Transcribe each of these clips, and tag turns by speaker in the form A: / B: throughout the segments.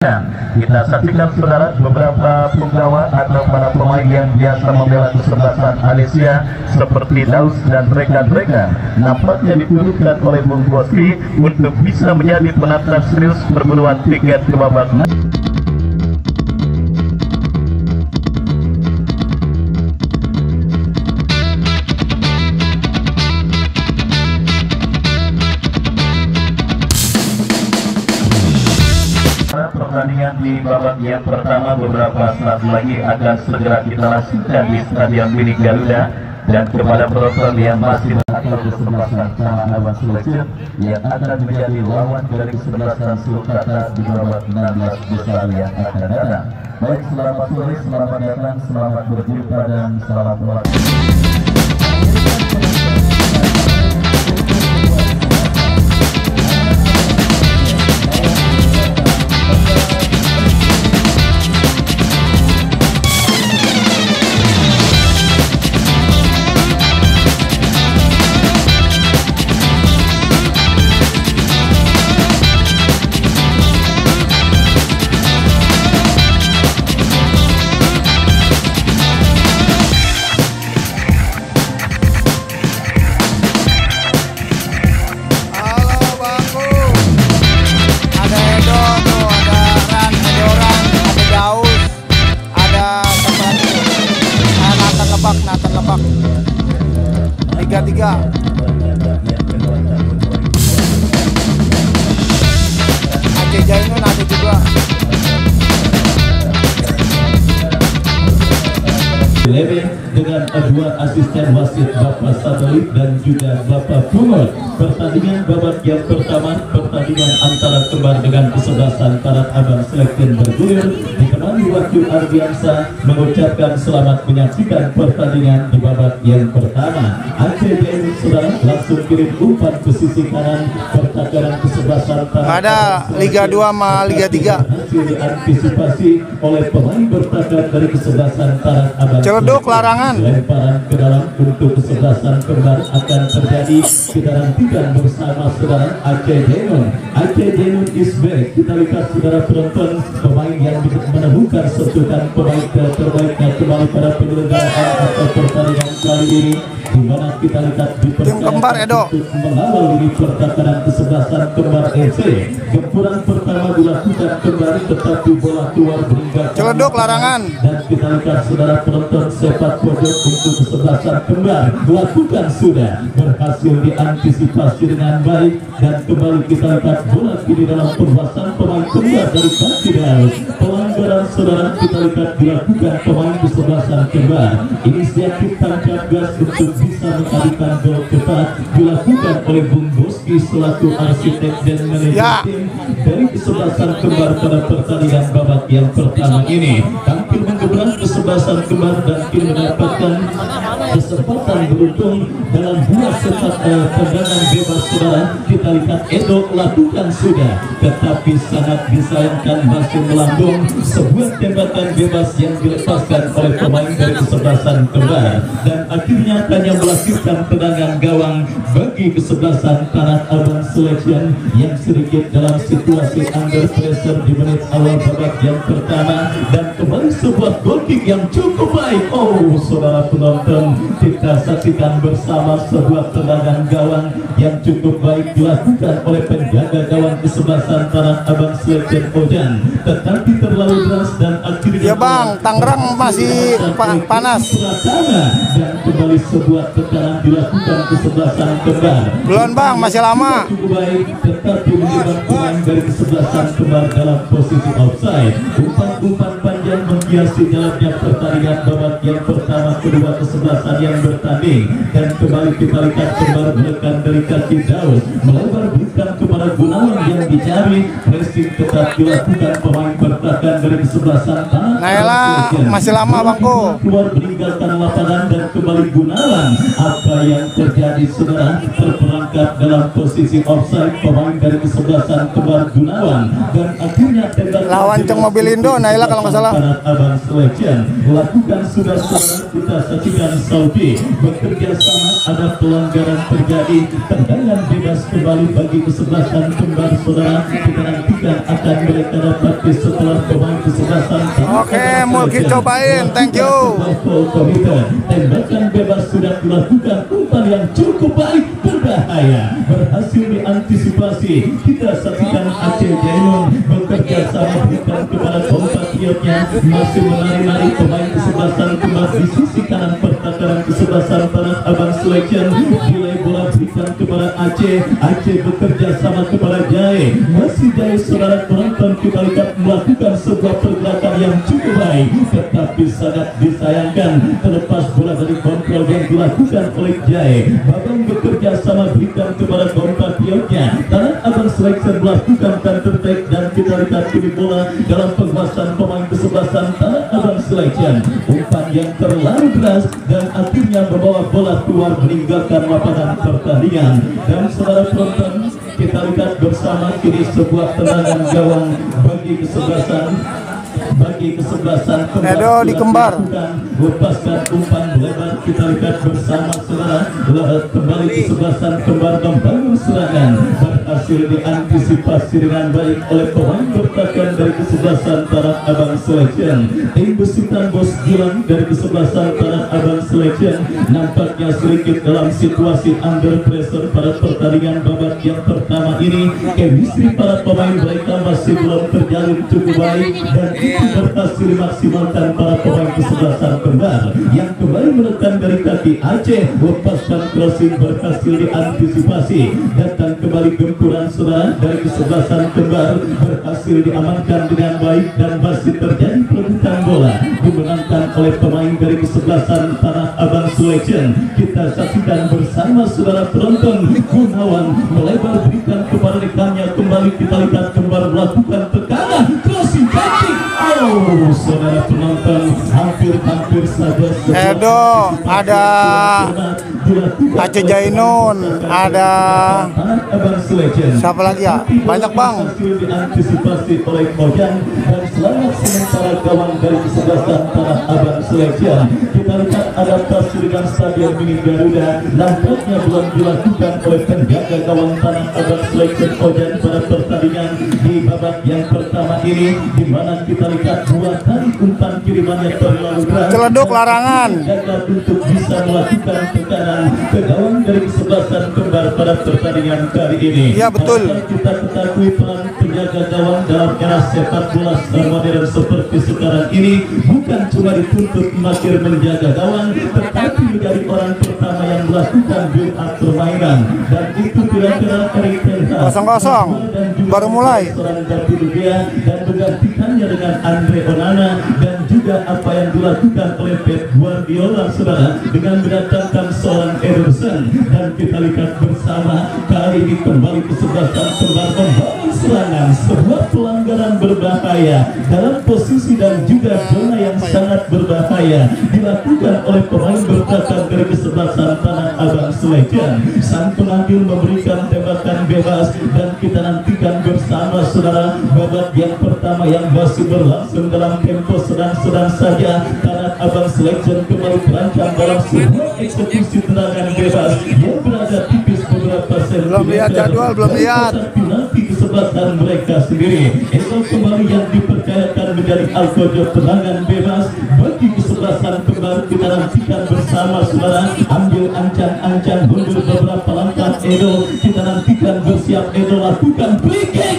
A: Kita saksikan saudara beberapa punggawa atau para pemain yang biasa membela kesebelasan Malaysia seperti Daus dan rekan-rekan nampaknya diturunkan oleh Bung Boski untuk bisa menjadi penantang serius perburuan tiket ke babak. Pertandingan di babak yang pertama beberapa saat lagi akan segera kita langsungkan di Stadion Mini Garuda. Dan kepada penonton yang masih atau kesebelasan Tanah Abang Selection yang akan menjadi lawan dari kesebelasan Sulkata di babak 16 besar yang akan datang. Baik, selamat sore, selamat datang, selamat berjumpa dan selamat berlatih.
B: Nathan Lebak Liga 3. Aceh Jainun ada juga.
A: Dengan dua asisten wasit Bapak Satelit dan juga Bapak Pumut. Pertandingan babak yang pertama, pertandingan antara kembar dengan kesebelasan Tanah Abang Selection bergulir. Ditemani waktu Ardiansa mengucapkan selamat menyaksikan pertandingan di babak yang pertama. Aceh Jainun saudara langsung kirim umpan ke sisi kanan. Pertandingan kesebelasan Tanah
B: Ada Liga 2 sama Liga 3.
A: Hasil diantisipasi oleh pemain bertahan dari kesebelasan Tanah Abang.
B: Celeduk larangan.
A: Lemparan ke dalam untuk kesebelasan kembar akan terjadi. Kita nantikan bersama saudara Aceh Jainun. Aceh Jainun is back. Kita lihat saudara penonton pemain yang menemukan sentuhan pemain terbaiknya kembali pada penyelenggaraan atau pertandingan kali ini, di mana kita lihat
B: tim kembar Edo
A: mengawal ini pertandingan kesebelasan kembar FC. Gempuran pertama dilakukan kembali tetapi bola keluar hingga
B: Celeduk larangan.
A: Dan kita lihat saudara penonton sepak pojok untuk kesebelasan kembar dilakukan sudah berhasil diantisipasi dengan baik. Dan kembali kita lihat bola kini dalam perwasan pemain kembar dari kaki Daus. Pelanggaran saudara kita lihat dilakukan pemain kesebelasan kembar. Inisiatif tancap gas untuk bisa mengalihkan gol tepat dilakukan oleh Bung Boski selaku arsitek dan manajer tim dari kesebelasan kembar pada pertandingan babak yang pertama ini. Tampil mengebrak kesebelasan kembar dan tim mendapatkan kesempatan beruntung dalam dua sepak tendangan bebas saudara. Kita lihat Edo lakukan sudah, tetapi sangat disayangkan masih melambung sebuah tembakan bebas yang dilepaskan oleh pemain dari kesebelasan kembar dan akhirnya hanya melahirkan tendangan gawang bagi kesebelasan Tanah Abang Selection yang sedikit dalam situasi under pressure di menit awal babak yang pertama. Dan kembali sebuah goal kick yang cukup baik. Oh saudara penonton, kita saksikan bersama sebuah tendangan gawang yang cukup baik dilakukan oleh penjaga gawang kesebelasan Tanah Abang Selection Ojan, tetapi terlalu deras dan akhirnya
B: ya bang, Tangerang masih panas.
A: Dan kembali sebuah tekanan dilakukan kesebelasan kembar.
B: Belum bang, masih lama.
A: Cukup baik, tetapi menyebabkan pemain dari kesebelasan kembar dalam posisi offside. Umpan-umpan panjang menghiasi jalannya pertandingan babak yang pertama kedua kesebelasan yang bertanding. Dan kembali kita lihat kembar menekan dari kaki Daus, melebar berikan kepada Gunawan yang dicari. Pressing tetap dilakukan pemain bertahan dari kesebelasan Tanah.
B: Naila masih lama bangku.
A: Keluar meninggalkan lapangan dan kembali Gunawan. Apa yang terjadi saudara? Terperangkap dalam posisi offside pemain dari kesebelasan kembar Gunawan dan akhirnya
B: Lawan Ceng Mobilindo, Naila kalau nggak salah.
A: Abang Selection lakukan sudah saudara, kita saksikan Saudi bekerja sama, ada pelanggaran terjadi, tendangan bebas kembali bagi kesebelasan kembar saudara. Kita nantikan akan mereka dapat setelah pemain kesebelasan.
B: Oke, Mulki cobain, thank you.
A: Tembakan bebas sudah dilakukan, umpan yang cukup baik, berbahaya, berhasil diantisipasi. Kita saksikan Aceh Jainun bekerja sama berikan kepada kompatriotnya, masih menari-nari pemain kesebelasan kembar di sisi kanan pertakaran kesebelasan Tanah Abang Selection. Nilai bola berikan kepada Aceh, Aceh bekerja sama kepada Jai, masih Jai saudara penonton kita lihat melakukan sebuah pergerakan yang cukup baik, tetapi sangat disayangkan terlepas bola dari kontrol yang dilakukan oleh Jai. Babang bekerja sama berikan kepada kompatriotnya, Tanah Abang Selection melakukan counter attack dan kita lihat ini bola dalam penguasaan pemain kesebelasan Tanah Abang Selection. Umpan yang terlalu deras dan akhirnya membawa bola keluar meninggalkan lapangan pertandingan. Dan saudara penonton, kita lihat bersama kini sebuah tendangan gawang bagi kesebelasan
B: Edo di Kembar.
A: Lepaskan umpan lebar, kita lihat bersama saudara, kembali kesebelasan Kembar membangun serangan, berhasil diantisipasi dengan baik oleh pemain bertahan dari kesebelasan Tanah Abang Selection. Tim besutan Bos Gilang dari kesebelasan Tanah Abang Selection nampaknya sedikit dalam situasi under pressure pada pertandingan babak yang pertama ini. Chemistry para pemain mereka masih belum terjalin cukup baik dan itu berhasil dimaksimalkan para pemain kesebelasan Kembar yang kembali menekan dari kaki Aceh. Lepaskan crossing berhasil diantisipasi, datang kembali gempuran saudara dari kesebelasan Kembar berhasil diamankan dengan baik dan masih terjadi perebutan bola dimenangkan oleh pemain dari kesebelasan Tanah Abang Selection. Kita saksikan bersama saudara penonton, Gunawan melebar berikan kepada rekannya, kembali kita lihat Kembar melakukan tekanan crossing kaki. Oh, saudara penonton, hampir saja
B: Edo, ada Aceh Jainun, ada siapa lagi ya? Banyak bang.
A: Diantisipasi oleh Kojan dan selamat sementara gawang dari kesebelasan Tanah Abang Selection. Kita lihat adaptasi dengan Stadion Mini Garuda nampaknya belum dilakukan oleh penjaga gawang Tanah Abang Selection Kojan pada pertandingan di babak yang pertama ini, di mana kita lihat dua kali umpan kirimannya terlalu berat.
B: Celeduk larangan.
A: Gagal untuk bisa melakukan tekanan ke gawang dari kesebelasan Kembar pada pertandingan kali ini.
B: Iya betul.
A: Kita ketahui peran penjaga gawang dalam era sepak bola modern seperti sekarang ini bukan cuma dituntut makin menjaga gawang, tetapi menjadi orang pertama yang melakukan build up permainan, dan itu kira-kira Erik ten Hag
B: 0-0 baru mulai.
A: Seorang David De Gea dan menggantikannya dengan Andre Onana, dan juga apa yang dilakukan oleh Pep Guardiola saudara dengan mendatangkan seorang Ederson. Dan kita lihat bersama kali ini kembali kesebelasan Kembar membangun serangan, sebuah pelanggaran berbahaya dalam posisi dan juga zona yang sangat berbahaya dilakukan oleh pemain bertahan dari kesebelasan Tanah Abang Selection. Sang penampil memberikan tembakan bebas dan kita nantikan bersama saudara babak yang pertama yang masih berlangsung dalam tempo sedang-sedang saja. Tanah Abang Selection kembali terancam dalam sebuah eksekusi tendangan bebas yang berada tipis beberapa sentimeter.
B: Belum lihat jadwal, belum lihat.
A: Nanti kesebelasan mereka sendiri. Itu kembali yang dipercayakan menjadi algojo tendangan bebas bagi kesebelasan Kembar. Kita nantikan bersama saudara, ambil ancang-ancang mundur beberapa langkah Edo. Kita nantikan bersiap Edo lakukan free kick.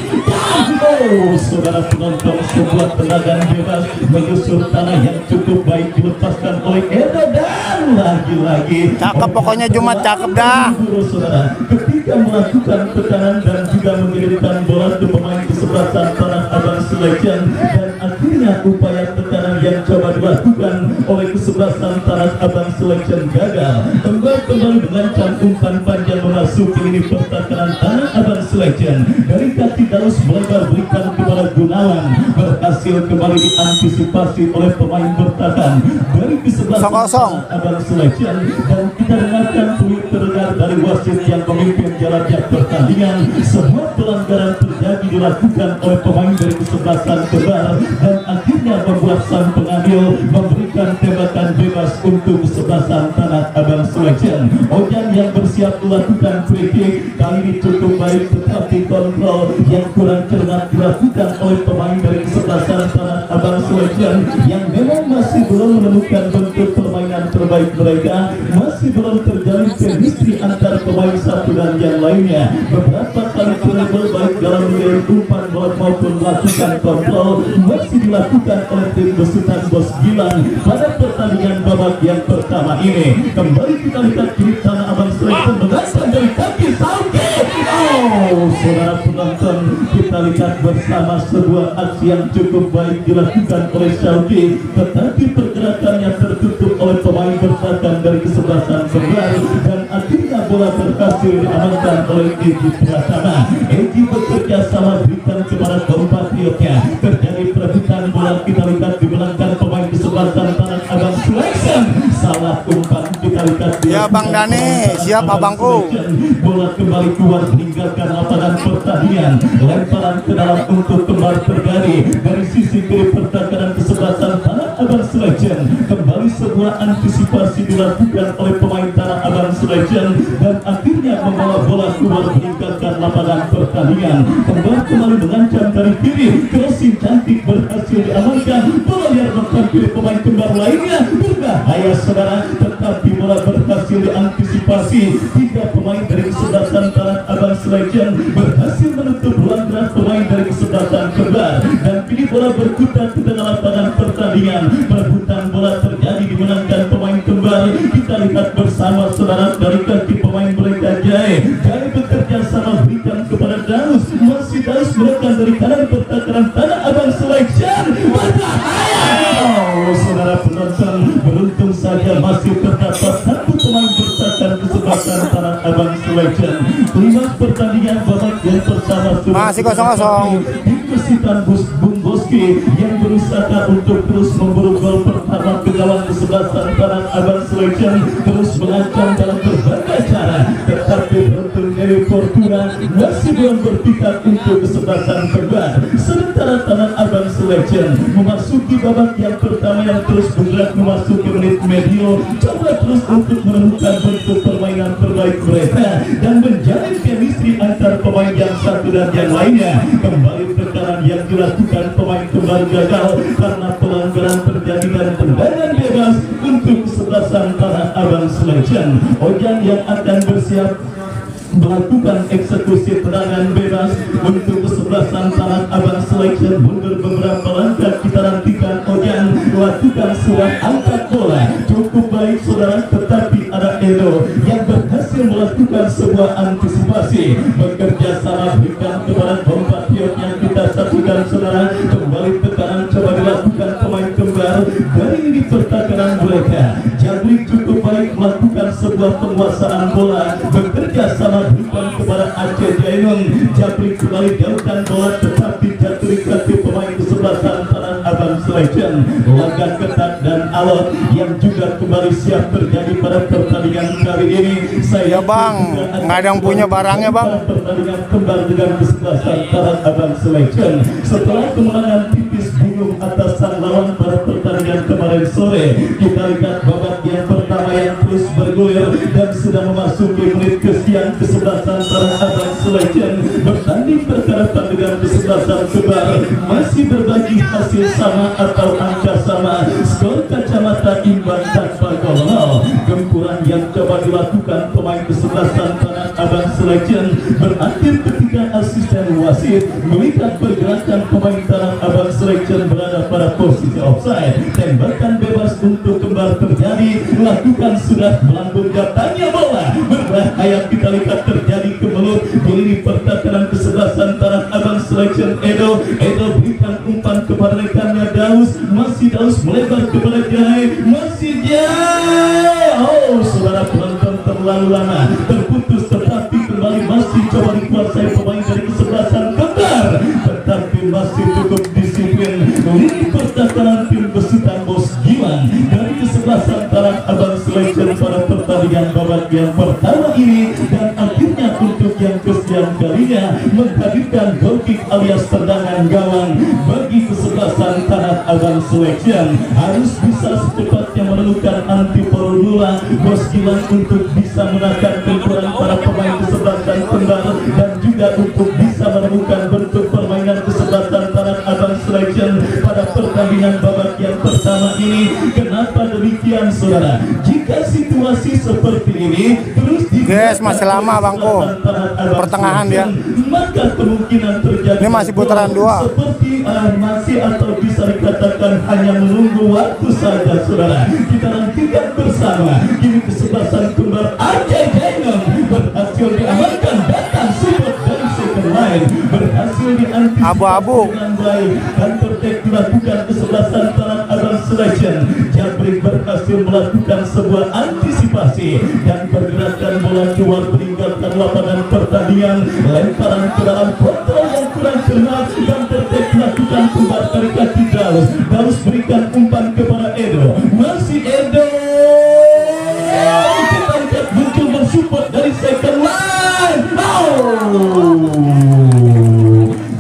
A: Oh, saudara penonton, sebuah tendangan bebas menyusur tanah yang cukup baik dilepaskan oleh Edo dan lagi-lagi
B: Cakep pokoknya, Jumat cakep dah.
A: Saudara, ketika melakukan tekanan dan juga mengirimkan bola ke pemain kesebelasan Tanah Abang Selection, dan akhirnya upaya tekanan yang coba dilakukan oleh kesebelasan Tanah Abang Selection gagal. Kembali mengancam umpan panjang memasuki lini pertahanan Tanah Abang Selection. Dari kaki Dalus melebar berikan kepada Gunawan, berhasil kembali diantisipasi oleh pemain bertahan dari kesebelasan Tanah Abang Selection. Dan kita dengarkan tweet terdengar dari wasit yang memimpin jalannya pertandingan. Semua pelanggaran terjadi dilakukan oleh pemain dari kesebelasan Kembar dan akhirnya membuat sang pengambil memberikan tembakan bebas untuk kesebelasan Tanah Abang Selection. Ojan yang bersiap melakukan free kick kali ini cukup baik, tetapi kontrol yang kurang cermat dilakukan oleh pemain dari kesebelasan Tanah Abang Selection yang memang masih belum menemukan bentuk permainan terbaik mereka. Masih belum terjalin chemistry antar pemain satu dan yang lainnya. Beberapa kali treble baik dalam mengirim umpan bola maupun melakukan kontrol masih dilakukan oleh tim besutan Bos Gilang pada pertandingan babak yang pertama ini. Kembali kita lihat kiri Tanah Abang Selection mengasah dari kaki Sauke. Saudara penonton, kita lihat bersama sebuah aksi yang cukup baik dilakukan oleh Sauke, tetapi pergerakannya tertutup oleh pemain bertahan dari kesebelasan Kembar dan akhirnya bola berhasil diamankan oleh Egi Pratama. Egi bekerja sama berikan kepada kompatriotnya. Terjadi perebutan bola, kita lihat di belakang pemain kesebelasan Tanah Abang Selection. Salah umpan, kita lihat
B: Ya Bang Dani, siap abangku.
A: Bola kembali keluar meninggalkan lapangan pertandingan. Lemparan ke dalam untuk Kembar terjadi dari sisi kiri pertahanan kesebelasan Tanah Abang Selection. Kembali sebuah antisipasi dilakukan oleh pemain Tanah Abang Selection dan akhirnya membawa bola keluar meninggalkan lapangan pertandingan. Kembar kembali mengancam dari kiri, crossing cantik berhasil diamankan. Bola liar menghampiri pemain Kembar lainnya, berbahaya saudara, tetapi bola berhasil diantisipasi. Tiga pemain dari kesebelasan Tanah Abang Selection berhasil menutup ruang gerak pemain dari kesebelasan Kembar dan kini bola berputar ke tengah lapangan pertandingan. Perebutan bola terjadi dimenangkan pemain Kembar. Kita lihat bersama saudara dari kaki pemain mereka Jai bekerja sama berikan kepada Dalus. Masih Dalus melakukan dari kanan pertahanan Tanah Abang Selection. Saudara penonton, beruntung saja masih terdapat satu pemain bertahan kesebelasan Tanah Abang Selection. Lima pertandingan babak yang pertama
B: masih 0-0.
A: Kesulitan Bung Boski yang berusaha untuk terus memburu gol pertama ke gawang kesebelasan Tanah Abang Selection, terus mengancam dalam berbagai cara, tetapi beruntung dari Fortuna masih belum berpihak untuk kesebelasan Kembar. Sementara Tanah Abang Selection memasuki babak yang pertama yang terus bergerak memasuki menit medio, coba terus untuk menemukan bentuk permainan terbaik mereka dan menjalin chemistry antar pemain yang satu dan yang lainnya. Kembali tekanan yang dilakukan pemain Kembar gagal karena pelanggaran terjadi dan tendangan bebas untuk kesebelasan Tanah Abang Selection. Ojan yang akan bersiap melakukan eksekusi tendangan bebas untuk kesebelasan Tanah Abang Selection. Mundur beberapa langkah, kita nantikan Ojan melakukan surat angkat bola cukup baik saudara, tetapi ada Edo yang berhasil melakukan sebuah antisipasi, bekerja sama berikan kepada kompatriot yang kita satukan saudara. Kembali tekanan coba dilakukan pemain Kembar dari ini pertahanan mereka. Jabrik cukup baik melakukan sebuah penguasaan bola, bekerja sama berikan kepada Aceh Jainun. Jabrik kembali jauhkan bola, tetapi jatuh kaki pemain kesebelasan Tanah Abang Selection. Laga ketat dan alot yang juga kembali siap terjadi pada pertandingan kali ini.
B: Ya Bang, nggak ada yang punya barangnya Bang.
A: Pertandingan Kembar dengan kesebelasan Tanah Abang Selection setelah kemenangan tipis bingung atas sang lawan pada pertandingan kemarin sore. Kita lihat babak yang pertama yang terus bergulir dan sudah memasuki menit kesekian kesebelasan Tanah Abang Selection bertanding berhadapan dengan kesebelasan Kembar, masih berbagi hasil sama atau angka sama, skor kacamata imbang tanpa gol. Gempuran yang coba dilakukan pemain kesebelasan Tanah Abang Selection berakhir ketika asisten wasit melihat pergerakan pemain Tanah Abang Selection berada pada posisi offside. Tembakan bebas untuk Kembar terjadi, lakukan sudah melambung datangnya bola berbahaya. Kita lihat terjadi kemelut di lini pertahanan kesebelasan Tanah Abang Selection. Edo berikan umpan kepada rekannya masih Daus melebar kepada Jai, masih Jai. Oh, saudara penonton terlalu lama terputus, tetapi kembali masih coba dikuasai pemain dari kesebelasan Kembar, tetapi masih cukup disiplin. Lini pertahanan tim besutan Bos Giwan dari kesebelasan Tanah Abang Selection pada pertandingan babak yang pertama ini, dan akhirnya untuk yang kesekian kalinya menghadirkan goal kick alias tendangan gawang bagi kesebelasan Tanah Abang Selection. Harus bisa secepatnya menemukan anti Porudula Bos Giwan untuk bisa menahan kekurangan para pemain kesebelasan Kembar, dan juga untuk bisa menemukan bentuk permainan kesebelasan Tanah Abang Selection pada pertandingan babak yang pertama ini. Kenapa demikian, saudara? Jika situasi seperti ini terus
B: Guys, masih lama bangku. Pertengahan dia.
A: maka kemungkinan terjadi
B: Ini masih putaran 2.
A: seperti masih atau bisa dikatakan hanya menunggu waktu saja, saudara. Kita nantikan bersama. Kini kesebelasan Kembar Ajay Jainam berhasil diamankan, datang support dari second line, berhasil diantisipasi
B: Abu-abu.
A: dengan baik, dan tertek dilakukan kesebelasan Tanah Abang Selection. Jabrik berhasil melakukan sebuah antisipasi dan pergerakan bola keluar meninggalkan lapangan pertandingan, lemparan ke dalam kontrol yang kurang cermat, dan tertek dilakukan Kembar dari kaki Daus. Daus berikan umpan kepada Edo, masih Edo. Kita lihat muncul mensupport dari second line.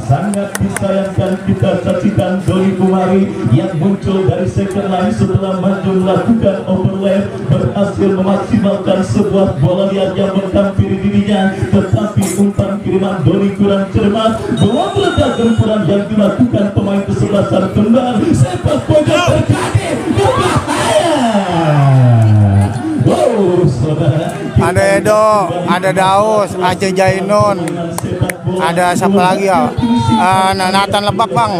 A: Sangat disayangkan kita saksikan Doni Kumari yang muncul dari second line setelah maju melakukan overlap, berhasil memaksimalkan sebuah bola liar yang menghampiri dirinya, tetapi umpan kiriman Doni kurang cermat. Bola meledak gempuran yang dilakukan pemain kesebelasan Kembar, sepak pojok terjadi berbahaya. Wow, saudara,
B: Ada Edo, ada Daus, Aceh Jainun, ada siapa lagi ya? Nathan Lebak bang.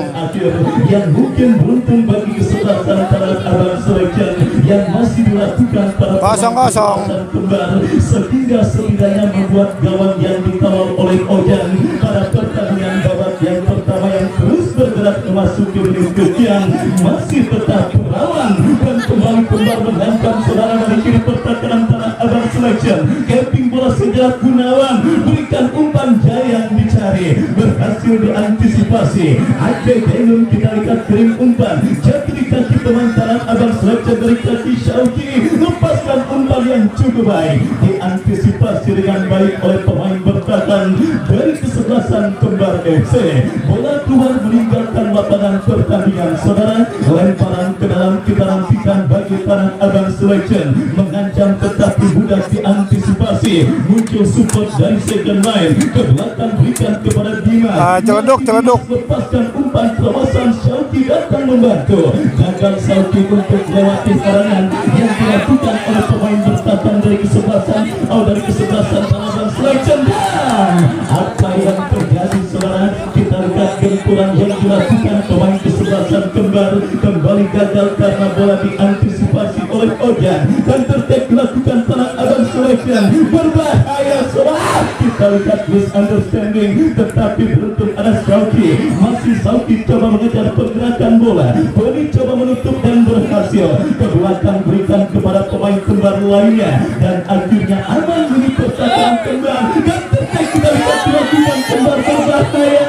A: Yang mungkin beruntung bagi kesebelasan Tanah Abang Selection yang masih dilakukan pada
B: 0-0.
A: Kembar, sehingga setidaknya membuat gawang yang dikawal oleh Ojan pada pertandingan babak yang pertama yang terus bergerak memasuki menit kesekian masih tetap berawan, dan kembali Kembar menghantam saudara dari kiri pertahanan Tanah Abang Selection. Camping bola sejarah Gunawan berikan umpan Jaya yang dicari, berhasil diantisipasi. Aceh Jainun kita lihat kirim umpan jatuh di kaki teman Tanah Abang Selection dari kaki Syauki, lepaskan umpan yang cukup baik, diantisipasi dengan baik oleh pemain bertahan dari kesebelasan Kembar FC. Bola keluar meninggalkan lapangan pertandingan, saudara. Lemparan ke dalam kita nantikan bagi Tanah Abang Selection, mengancam tetapi mudah diantisipasi. Muncul support dari second line, ke belakang berikan kepada Dimas.
B: Celeduk.
A: Lepaskan umpan, kawasan Syauki datang membantu. Gagal Syauki untuk lewati serangan yang dilakukan oleh pemain bertahan dari kesebelasan Tanah Abang Selection. Dan apa yang terjadi, saudara? Kita lihat gempuran yang dilakukan pemain kesebelasan Kembar kembali gagal karena bola diantisipasi oleh Ojan, dan tertek dilakukan Tanah Abang Selection. Berbahaya, saudara. Kita lihat misunderstanding, tetapi beruntung ada Syauki. Masih Syauki coba mengejar pergerakan bola, Boni coba menutup dan berhasil. Ke belakang berikan kepada pemain Kembar lainnya, dan akhirnya aman di pertahanan Kembar, dan tertek kita lihat dilakukan Kembar berbahaya.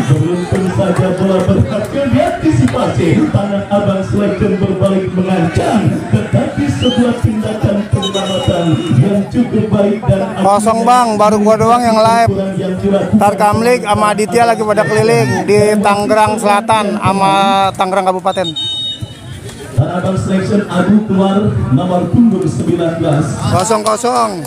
A: Beruntung saja bola berhasil diantisipasi. Tanah Abang Selection berbalik mengancam, tetapi sebuah tindakan penyelamatan yang cukup baik dan
B: Kosong bang, baru gua doang yang live. Tarkamlik sama Aditya lagi pada keliling di Tangerang Selatan sama Tangerang Kabupaten.
A: Tanah Abang Selection adu keluar nomor punggung 19.
B: 0-0.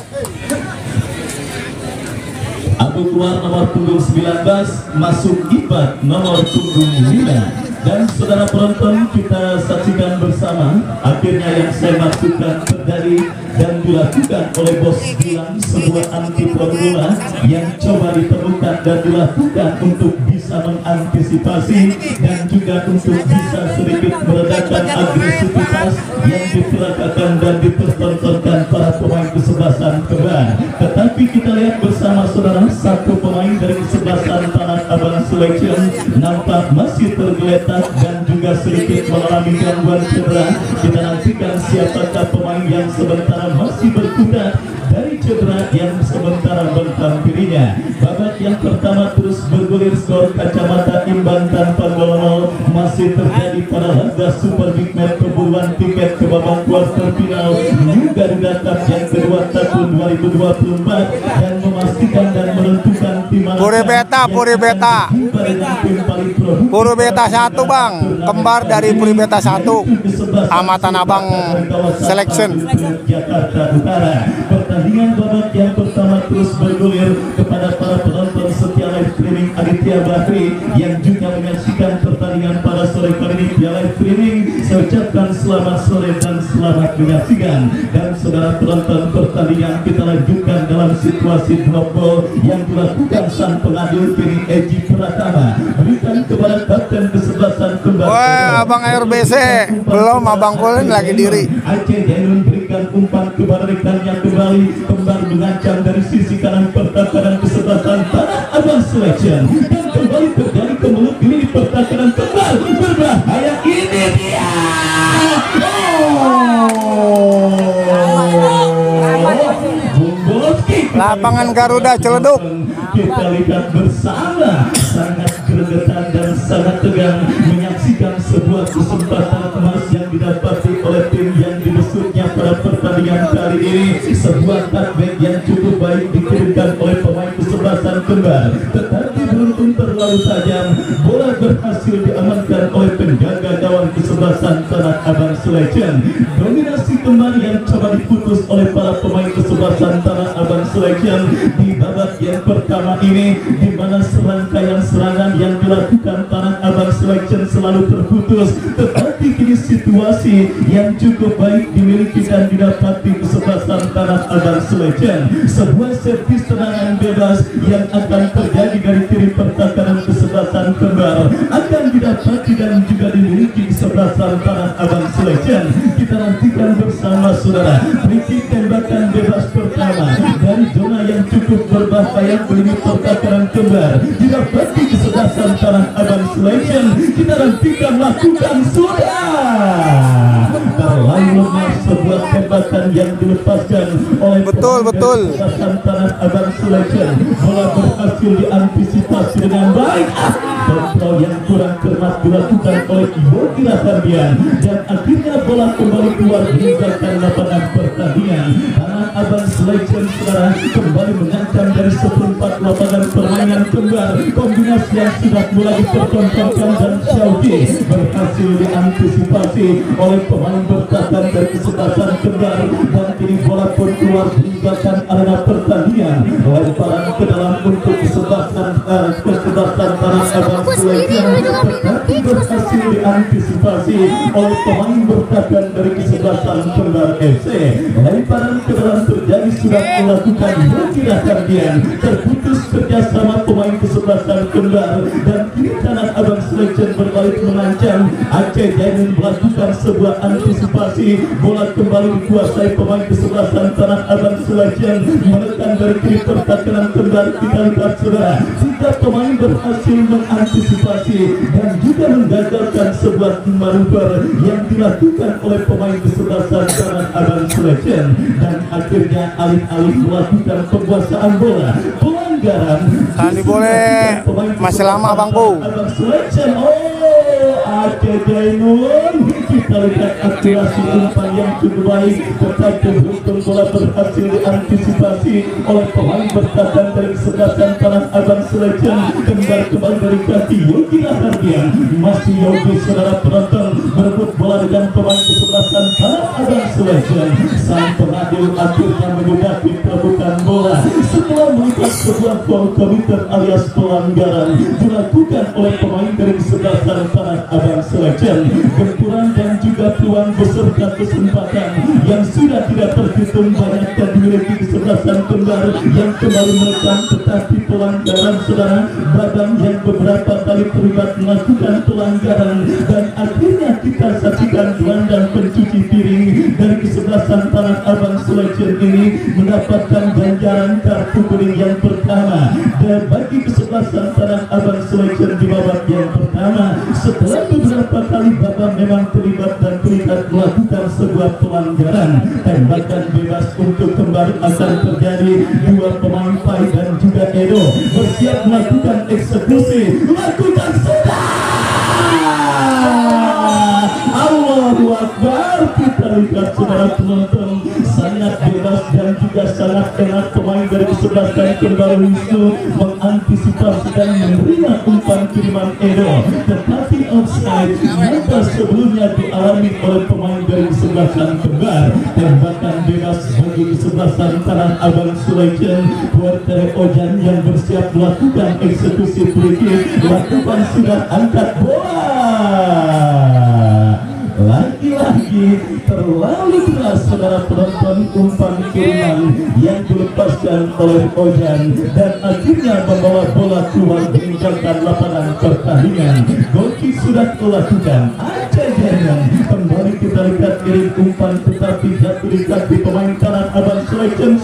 A: Adu keluar nomor punggung 19, masuk Ibat nomor punggung 5. Dan saudara penonton, kita saksikan bersama akhirnya yang saya maksudkan terjadi dan dilakukan oleh Bos Gilang, sebuah anti bola yang coba ditemukan dan dilakukan untuk bisa mengantisipasi dan juga untuk bisa sedikit meredakan agresivitas yang diperagakan dan dipertontonkan para pemain kesebelasan Kembar. Tetapi kita lihat bersama saudara, satu pemain dari kesebelasan Tanah Abang Selection nampak masih tergeletak dan juga sedikit mengalami gangguan cedera. Kita nantikan siapakah pemain yang sementara masih berkutat dari cedera yang sementara menghampirinya. Babak yang pertama terus bergulir, skor kacamata imbang tanpa gol. Masih terjadi pada laga Super Big Match pemburuan tiket ke babak kuarter final New Garuda Cup yang kedua tahun 2024 dan memastikan dan menentukan tim mana
B: Puri Beta Puri Beta 1 Bang, kembar dari Puri Beta 1 sama Tanah Abang Selection.
A: Jakarta Utara. Pertandingan babak yang pertama terus bergulir kepada para penonton setia live streaming Aditya Bahri yang juga menyaksikan pertandingan pada sore kali ini via live streaming. Saya ucapkan selamat sore dan selamat menyaksikan. Dan saudara penonton, pertandingan kita lanjutkan dalam situasi drop ball yang dilakukan sang pengadil kiri Eji Pratama. Berikan kepada kapten kesebelasan Kembar.
B: Wah, Abang RBC belum, Abang Kulin lagi diri.
A: Aceh Jainun berikan umpan kepada rekannya kembali. Kembar mengancam dari sisi kanan pertahanan kesebelasan Tanah Abang Selection dan kembali terjadi kemelut ini di pertahanan Kembar. Berbahaya, ini dia.
B: Lapangan Garuda Ciledug.
A: Kita lihat bersama sangat gregetan dan sangat tegang menyaksikan sebuah kesempatan emas yang didapati oleh tim yang dibesutnya pada pertandingan kali ini. Sebuah cutback yang cukup baik dikirimkan oleh pemain kesebelasan Kembar, tetapi beruntung terlalu tajam, bola berhasil diamankan oleh penjaga gawang kesebelasan Tanah Abang Selection. Dominasi Kembar yang coba diputus oleh para pemain kesebelasan Tanah Abang Selection di babak yang pertama ini, di mana serangkaian serangan yang dilakukan Tanah Abang Selection selalu terputus, tetapi kini situasi yang cukup baik dimiliki dan didapati kesebelasan Tanah Abang Selection. Sebuah servis tendangan bebas yang akan terjadi dari kiri pertahanan kesebelasan Kembar akan didapati dan juga dimiliki kesebelasan Tanah Abang Selection. Kita nantikan bersama saudara free kick tembakan bebas pertama dari zona yang cukup berbahaya bagi pertahanan Kembar didapati kesebelasan Tanah Abang Selection. Kita nantikan lakukan sudah terlalu lemah sebuah tembakan yang dilepaskan oleh
B: Betul.
A: Tanah Abang Selection. Bola berhasil diantisipasi dengan baik. Kontrol yang kurang cermat dilakukan oleh Yogi Rahardian dan akhirnya bola kembali keluar meninggalkan lapangan pertandingan. Tanah Abang Selection sekarang kembali mengancam dari seperempat lapangan permainan Kembar. Kombinasi yang sudah mulai dipertontonkan dan Syauki berhasil diantisipasi oleh pemain bertahan dari kesebelasan Kembar dan kini bola pun keluar meninggalkan arena pertandingan. Lemparan ke dalam untuk kesebelasan Tanah Abang Selection tetapi berhasil diantisipasi oleh pemain bertahan dari kesebelasan Kembar FC. Lemparan ke dalam terjadi sudah melakukan Yogi Rahardian, terputus kerjasama pemain kesebelasan Kembar dan kini Tanah Abang Selection berbalik mengancam. Aceh Jainun melakukan sebuah antisipasi, bola kembali dikuasai pemain kesebelasan Tanah Abang Selection, menekan dari kiri pertahanan Kembar. Kita lihat saudara, tiga pemain berhasil mengantisipasi dan juga menggagalkan sebuah manuver yang dilakukan oleh pemain kesebelasan Tanah Abang Selection dan akhirnya alih-alih melakukan penguasaan bola, pelanggaran.
B: Tadi boleh masih lama bangku.
A: Abang Selection, Aceh Jainun, kita lihat akurasi umpan yang cukup baik, tetapi beruntung bola berhasil diantisipasi oleh pemain bertahan dari kesebelasan Tanah Abang Selection. Kembali dari kaki Yogi Rahardian, masih Yogi saudara penonton merebut bola dengan pemain kesebelasan Tanah Abang Selection. Sang pengadil akhirnya menyudahi perebutan bola setelah melihat sebuah foul committed alias pelanggaran dilakukan oleh pemain dari kesebelasan Tanah Abang Abang Selection. Benturan dan juga peluang beserta kesempatan yang sudah tidak terhitung banyak dan dimiliki kesebelasan kembar yang kembali merekam, tetapi pelanggaran saudara Babang yang beberapa kali terlibat melakukan pelanggaran, dan akhirnya kita saksikan gelandang pencuci piring dari kesebelasan Tanah Abang Selection ini mendapatkan ganjaran kartu kuning yang pertama. Dan bagi kesebelasan Tanah Abang Selection di babak yang pertama, setelah beberapa kali Babang memang terlibat dan terlibat melakukan sebuah pelanggaran, tembakan bebas untuk kembali akan terjadi. Dua pemain Pai dan juga Edo bersiap melakukan eksekusi. Lakukan sudah. Allahu Akbar. Kita lihat saudara penonton, sangat bebas dan juga sangat enak pemain dari kesebelasan Kembar Wisnu mengantisipasi dan menerima umpan kiriman Edo, tetapi offside maka sebelumnya dialami oleh pemain dari kesebelasan Kembar. Tembakan bebas bagi kesebelasan Tanah Abang Selection. Porter Ojan yang bersiap melakukan eksekusi free kick, lakukan sudah, angkat bola. Lagi-lagi terlalu keras saudara penonton, umpan kiriman yang dilepaskan oleh Ojan dan akhirnya membawa bola keluar meninggalkan lapangan pertandingan. Gol kick sudah dilakukan. Aceh Jerman kembali kita lihat kirim umpan, tetapi jatuh di kaki pemain Tanah Abang Selection.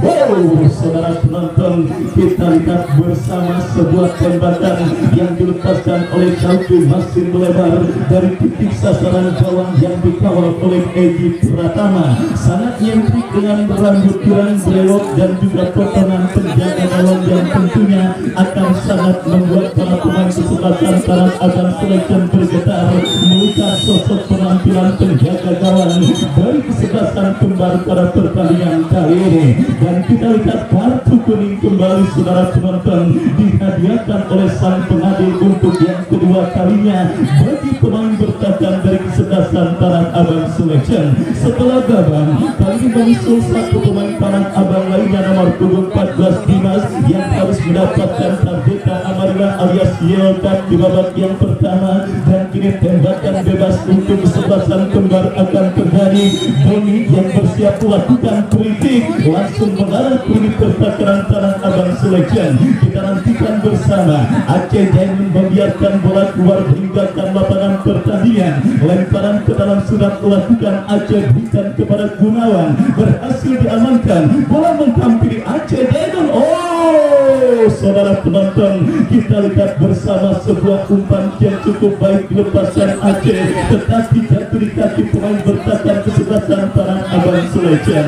A: Wow, saudara penonton, kita lihat bersama sebuah tembakan yang dilepaskan oleh Syauki masih melebar dari titik sasaran gawang yang dikawal oleh Egy Pratama. Sangat nyentrik dengan rambut pirang brewok dan juga potongan penjaga gawang yang tentunya akan sangat membuat para pemain kesebelasan Tanah Abang Selection bergetar melihat sosok penampilan penjaga gawang dari kesebelasan Kembar pada pertandingan kali ini. Dan kita lihat kartu kuning kembali saudara penonton dihadiahkan oleh sang pengadil untuk yang kedua kalinya bagi pemain bertahan dari kesebelasan Tanah Abang Selection. Setelah Babang kali ini menyusul satu pemain Tanah Abang lainnya nomor punggung 14 Dimas yang harus mendapatkan tarjeta Amarilla alias yellow card di babak yang pertama, dan kini tembakan bebas untuk kesebelasan Kembar akan terjadi. Boni yang bersiap melakukan kritik langsung mengarah kulit pertahanan Tanah Abang Selection. Kita nantikan bersama. Aceh Diamond membiarkan bola keluar meninggalkan lapangan pertandingan. Lemparan ke dalam sudah dilakukan Aceh, berikan kepada Gunawan, berhasil diamankan. Bola menghampiri Aceh Diamond. Oh, saudara penonton, kita lihat bersama sebuah umpan yang cukup baik dilepaskan Aceh, tetapi jatuh di kaki pemain bertahan kesebelasan Tanah Abang Selection.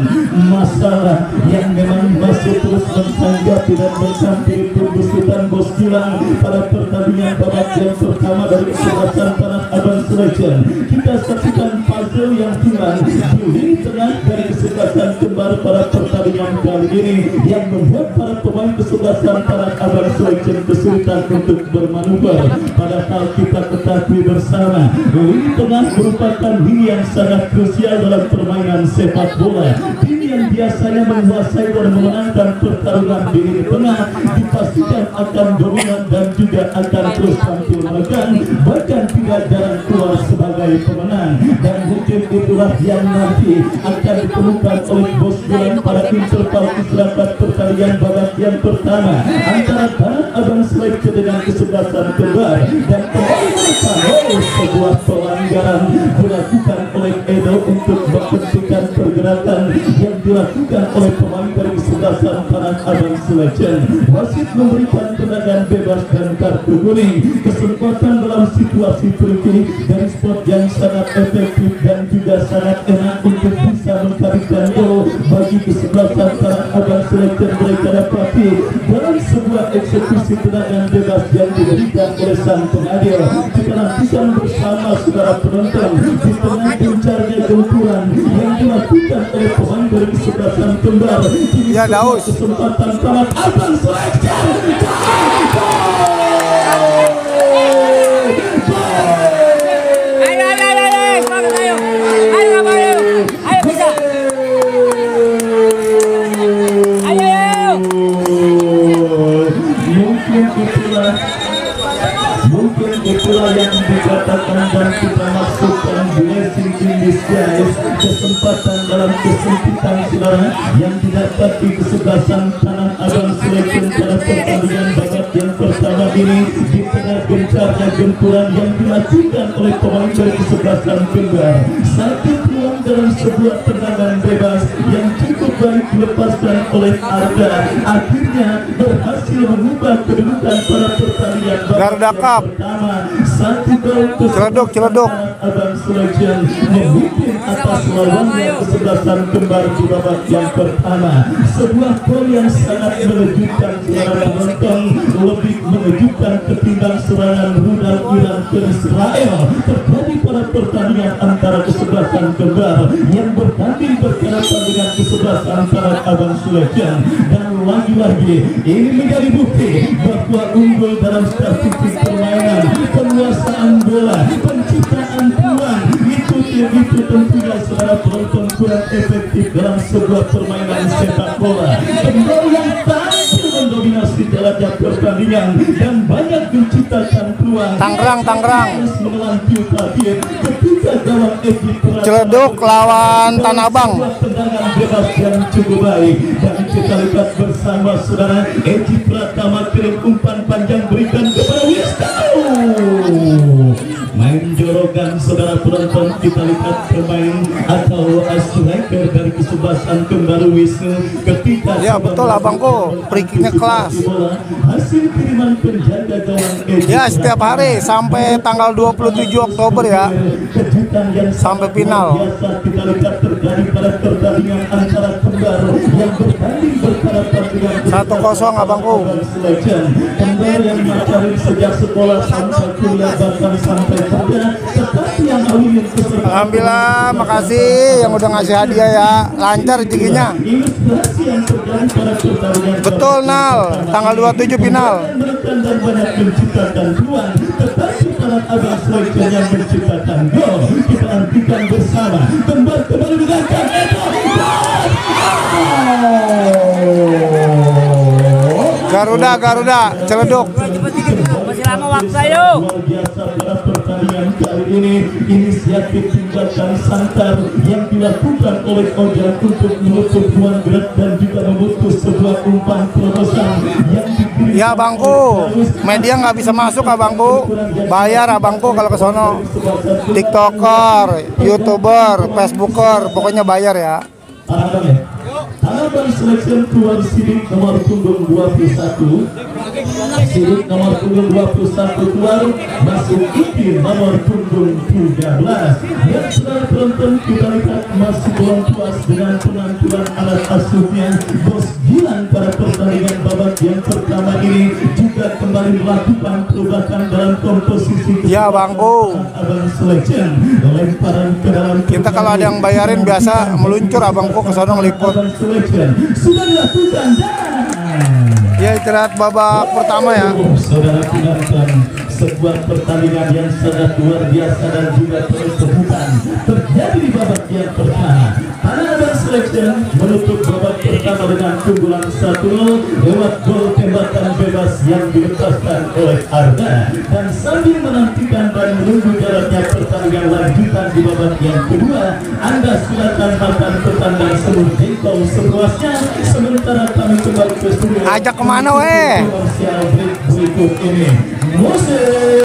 A: Masalah yang memang masih terus menanggapi dan mencampuri pembusutan Bos Gilang pada pertandingan babak yang pertama dari kesebelasan Tanah Abang Selection. Kita saksikan puzzle yang hilang di lini tengah dari kesebelasan Kembar pada pertandingan kali ini yang membuat para pemain kesebelasan Tanah Abang Selection kesulitan untuk bermanuver. Padahal kita ketahui bersama lini tengah merupakan lini yang sangat krusial dalam permainan sepak bola. Tim yang biasanya menguasai dan memenangkan pertarungan di lini tengah dipastikan akan dominan dan juga akan terus tampil menekan, bahkan tidak jarang keluar sebagai pemenang. Dan mungkin itulah yang nanti akan ditemukan oleh Bos Gilang pada interval istirahat pertandingan babak yang pertama antara Tanah Abang Selection dengan kesebelasan Kembar. Dan kembali sebuah pelanggaran dilakukan oleh Edo untuk menghentikan pergerakan yang dilakukan oleh pemain dari kesebelasan Tanah Abang Selection. Wasit memberikan tendangan bebas dan kartu kuning. Kesempatan dalam situasi free kick dari spot yang sangat efektif dan juga sangat enak untuk bisa mengkaitkan gol bagi kesebelasan Tanah Abang Selection. Mereka dapati dalam sebuah eksekusi tendangan bebas yang diberikan oleh sang pengadil. Kita nantikan bersama saudara penonton di tengah gencarnya benturan yang dilakukan oleh pemain dari kesebelasan Kembar.
B: Ya, Daus.
A: Kesempatan Tanah Abang Selection. Mungkin itulah yang dikatakan dan kita maksudkan blessing in disguise, kesempatan dalam kesempitan saudara yang didapati kesebelasan kanan Abang Selection pada pertandingan babak yang pertama ini di tengah gencarnya gempuran yang dilakukan oleh pemain dari kesebelasan kembar. Satu peluang dalam sebuah tendangan bebas yang cukup baik dilepaskan oleh Arda, akhirnya berhasil mengubah kedudukan pada pertandingan
B: Garuda Cup.
A: pertama. Satu gol
B: Celeduk.
A: Abang Selection memimpin atas lawannya kesebelasan kembar di babak yang pertama. Sebuah gol yang sangat mengejutkan seorang penonton, lebih mengejutkan ketimbang serangan rudal Iran ke Israel terjadi pada pertandingan antara kesebelasan kembar yang bertanding berhadapan dengan kesebelasan antara Abang Selection. Dan lagi-lagi ini menjadi bukti bahwa unggul dalam statistik permainan, penguasaan bola, penciptaan peluang itu tentunya saudara penonton kurang efektif dalam sebuah permainan sepak bola. Kembali yang tampil mendominasi jalannya pertandingan dan banyak menciptakan peluang.
B: Tangerang.
A: Menelanjut terakhir ketika gawang Egi Pratama
B: Ciledug lawan Tanah Abang.
A: tendangan bebas yang cukup baik dan kita lihat bersama saudara Egi Pratama kirim umpan panjang berikan kepada Wisnu. Main jorokan saudara penonton, kita lihat pemain atau striker dari kesebelasan kembar Wisnu ketika
B: Ya betul abangku, free kicknya kelas.
A: hasil kiriman penjaga gawang Egi
B: Ya setiap hari sampai tanggal 27 Oktober ya.
A: kejutan yang
B: Sampai final.
A: biasa kita lihat terjadi pada pertandingan antara kembar yang bertanding berhadapan dengan
B: 1-0 abangku.
A: Selection. Kembar yang mengajari sejak sekolah sampai kuliah bahkan sampai kerja, tetapi yang ingin kesertaan
B: Alhamdulillah, makasih yang udah ngasih hadiah ya. Lancar rezekinya.
A: ilustrasi yang terjadi pada pertandingan
B: Betul Nal, tanggal 27 final.
A: menekan dan banyak menciptakan peluang, tetapi para Abang Selection yang menciptakan gol. Kita nantikan bersama. Kembar kembali menangkan
B: Garuda, Ciledug.
C: Masih lama waktu ayo.
A: Luar biasa pada pertandingan kali ini, inisiatif tindakan santar yang dilakukan oleh Ojek untuk menutup ruang gerak dan juga memutus sebuah umpan terobosan yang diberi.
B: Ya abangku, media nggak bisa masuk abangku. Bayar abangku kalau ke sono. TikToker, YouTuber, Facebooker, pokoknya bayar ya.
A: Abang Selection keluar sidik nomor punggung 21. Sidik nomor punggung 21 keluar, masuk Ipin nomor punggung 13. Yang sudah penonton kita lihat masih belum puas dengan penampilan anak asuhnya Bos Gilang pada pertandingan babak yang pertama ini, juga kembali melakukan perubahan dalam komposisi.
B: Ya abangku,
A: Abang Selection lemparan ke dalam.
B: kita kalau ada yang bayarin biasa meluncur abangku ke sono ngeliput.
A: Abang Selection sudah dilakukan dan
B: Ya istirahat babak pertama ya.
A: saudara dengarkan sebuah pertandingan yang sangat luar biasa dan juga penuh kejutan terjadi di babak yang pertama. Abang Selection menutup babak pertama dengan keunggulan 1-0 lewat gol tembakan bebas yang dilepaskan oleh Arda, dan sambil menantikan dan menunggu jalannya pertandingan lanjutan di babak yang kedua, Anda silakan makan petanda seluruh jengkol sepuasnya, sementara kami kembali ke studio.
B: Ajak kemana weh?
A: Komersial break berikut ini. Musik.